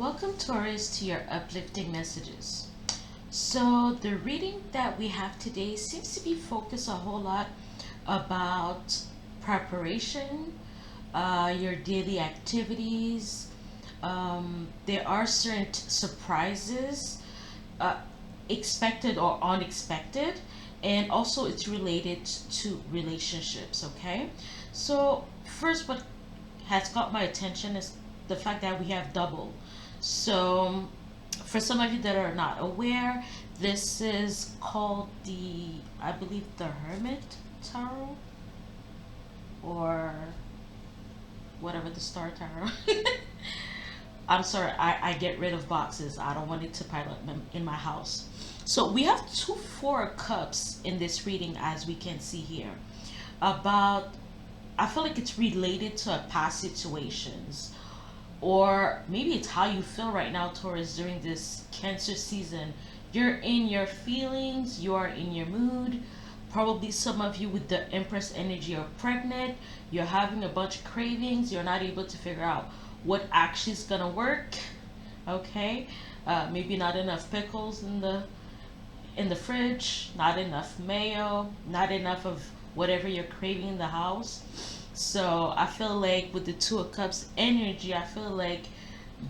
Welcome, Taurus, to your uplifting messages. So, the reading that we have today seems to be focused a whole lot about preparation, your daily activities. There are certain surprises, uh, expected or unexpected, and also it's related to relationships, okay? So, first, what has got my attention is the fact that we have double. So, for some of you that are not aware, this is called I believe, the Hermit Tarot, or whatever, the Star Tarot. I'm sorry, I get rid of boxes. I don't want it to pile up in my house. So we have two Four of Cups in this reading, as we can see here. About, I feel like it's related to past situations, or maybe it's how you feel right now, Taurus, during this Cancer season. You're in your feelings, you are in your mood. Probably some of you with the Empress energy are pregnant, you're having a bunch of cravings, you're not able to figure out what actually is gonna work. Okay, maybe not enough pickles in the fridge, not enough mayo, not enough of whatever you're craving in the house. So I feel like with the Two of Cups energy, I feel like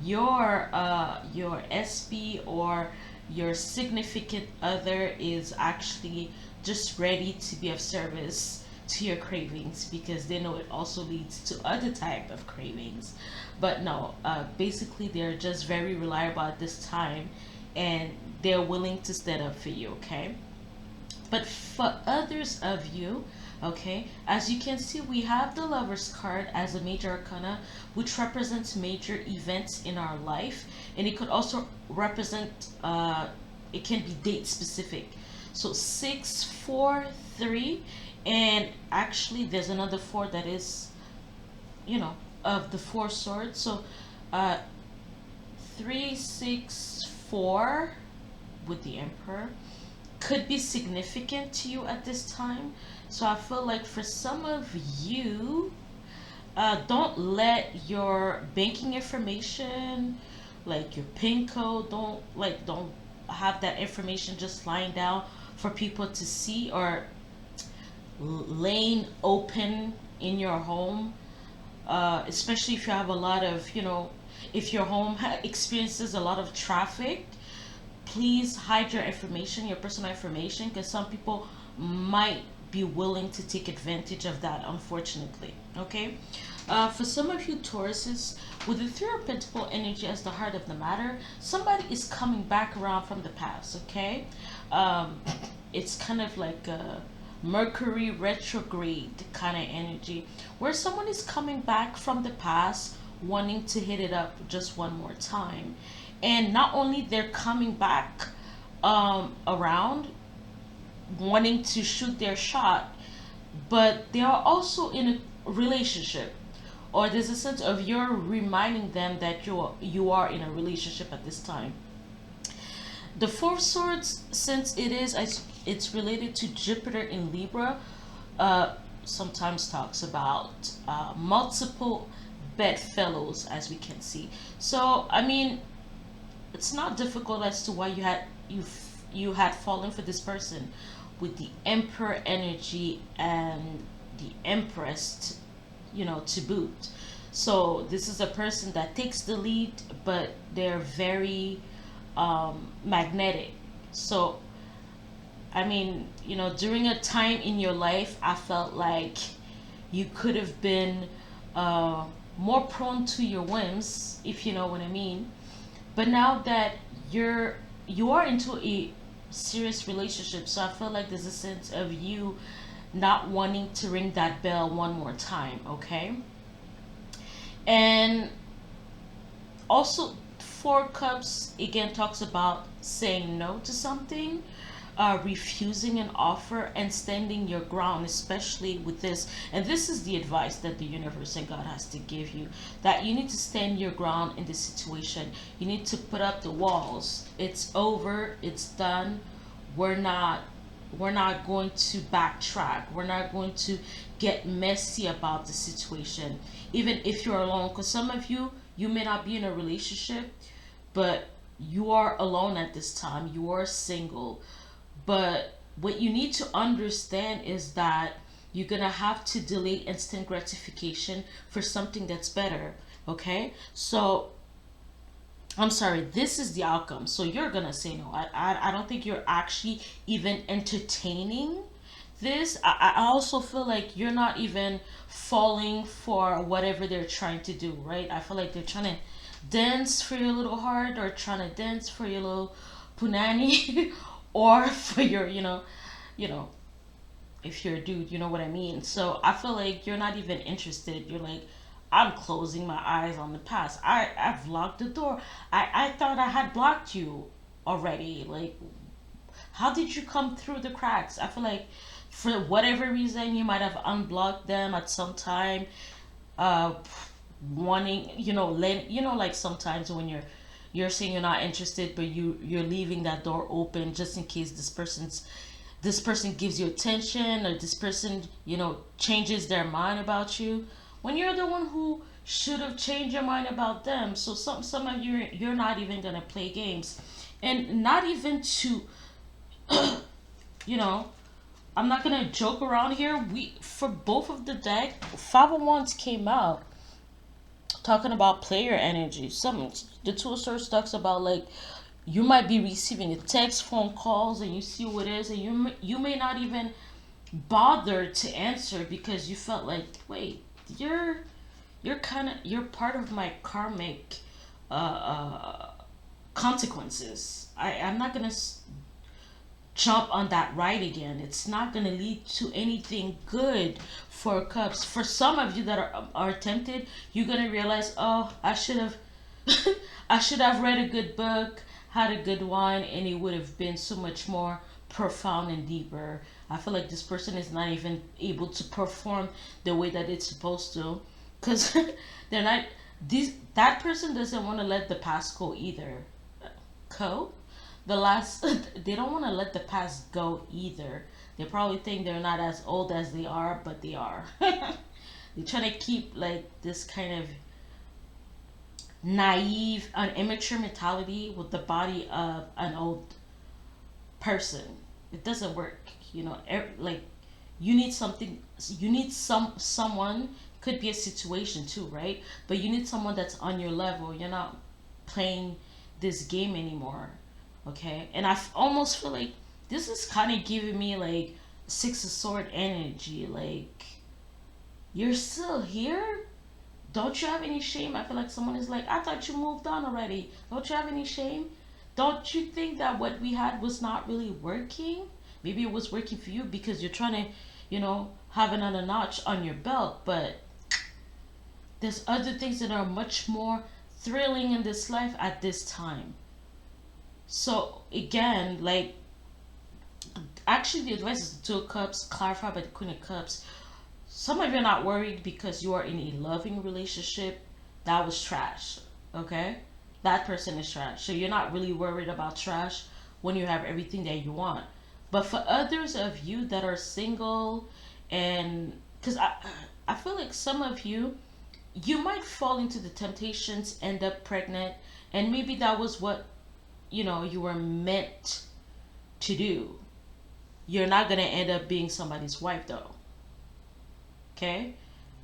your SB or your significant other is actually just ready to be of service to your cravings, because they know it also leads to other type of cravings. But no, basically they're just very reliable at this time, and they're willing to stand up for you, okay? But for others of you, okay, as you can see, we have the Lover's card as a major arcana, which represents major events in our life, and it could also represent, it can be date specific. So 643, and actually there's another four that is, of the Four Swords. So 364 with the Emperor could be significant to you at this time. So I feel like for some of you, don't let your banking information, like your PIN code, don't have that information just lying down for people to see, or laying open in your home. Especially if you have a lot of, if your home experiences a lot of traffic, please hide your information, your personal information, because some people might be willing to take advantage of that, unfortunately. Okay. For some of you Tauruses, with the Three of Pentacle energy as the heart of the matter, somebody is coming back around from the past. Okay. It's kind of like a Mercury retrograde kind of energy, where someone is coming back from the past wanting to hit it up just one more time. And not only they're coming back around wanting to shoot their shot, but they are also in a relationship, or there's a sense of you're reminding them that you are in a relationship at this time. The Four of Swords, since it's related to Jupiter in Libra, sometimes talks about multiple bedfellows, as we can see. So I mean, it's not difficult as to why you had fallen for this person with the Emperor energy and the Empress, to boot. So this is a person that takes the lead, but they're very magnetic. So I mean, during a time in your life, I felt like you could have been more prone to your whims, if you know what I mean. But now that you are into a serious relationship, so I feel like there's a sense of you not wanting to ring that bell one more time, okay? And also, Four Cups again talks about saying no to something, refusing an offer, and standing your ground, especially with this. And this is the advice that the universe and God has to give you, that you need to stand your ground in this situation. You need to put up the walls. It's over, it's done. We're not going to backtrack. We're not going to get messy about the situation, even if you're alone. Because some of you may not be in a relationship, but you are alone at this time. You are single. But what you need to understand is that you're gonna have to delay instant gratification for something that's better. Okay? So I'm sorry, this is the outcome. So you're gonna say no. I don't think you're actually even entertaining this. I also feel like you're not even falling for whatever they're trying to do, right? I feel like they're trying to dance for your little heart, or trying to dance for your little punani, or for your, you know, if you're a dude, you know what I mean? So I feel like you're not even interested. You're like, I'm closing my eyes on the past. I've locked the door. I thought I had blocked you already. Like, how did you come through the cracks? I feel like for whatever reason you might have unblocked them at some time, uh wanting, like sometimes when you're saying you're not interested, but you're leaving that door open just in case this person gives you attention, or this person, changes their mind about you, when you're the one who should have changed your mind about them. So some of you're not even gonna play games, and not even to, you know, I'm not gonna joke around here. We For both of the deck, Five of Wands came out talking about player energy. The Two of Swords talks about, like, you might be receiving a text, phone calls, and you see what it is, and you may not even bother to answer because you felt like, wait, you're part of my karmic uh, uh consequences. I'm not gonna jump on that ride again. It's not gonna lead to anything good for Cups. For some of you that are tempted, you're gonna realize, oh, I should have, I should have read a good book, had a good wine, and it would have been so much more profound and deeper. I feel like this person is not even able to perform the way that it's supposed to, because they're not. That person doesn't want to let the past go either. Co. The last, they don't want to let the past go either. They probably think they're not as old as they are, but they are. They're trying to keep like this kind of naive, an immature mentality with the body of an old person. It doesn't work. Like, you need something. You need someone. Could be a situation too, right? But you need someone that's on your level. You're not playing this game anymore, okay? And almost feel like this is kind of giving me like Six of Sword energy. Like, you're still here? Don't you have any shame? I feel like someone is like, I thought you moved on already. Don't you have any shame? Don't you think that what we had was not really working? Maybe it was working for you because you're trying to, have another notch on your belt. But there's other things that are much more thrilling in this life at this time. So again, like, actually the advice is the Two of Cups, clarified by the Queen of Cups. Some of you are not worried because you are in a loving relationship. That was trash, okay? That person is trash. So you're not really worried about trash when you have everything that you want. But for others of you that are single, and because I feel like some of you might fall into the temptations, end up pregnant, and maybe that was what you were meant to do. You're not gonna end up being somebody's wife though. Okay?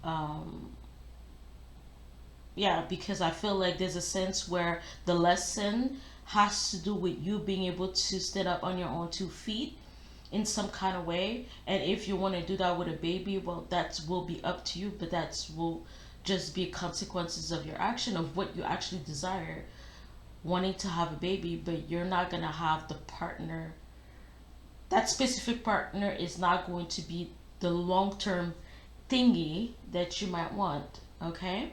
Um, yeah, because I feel like there's a sense where the lesson has to do with you being able to stand up on your own 2 feet in some kind of way. And if you want to do that with a baby, well, that will be up to you, but that will just be consequences of your action, of what you actually desire, wanting to have a baby. But you're not going to have the partner. That specific partner is not going to be the long-term thingy that you might want, okay?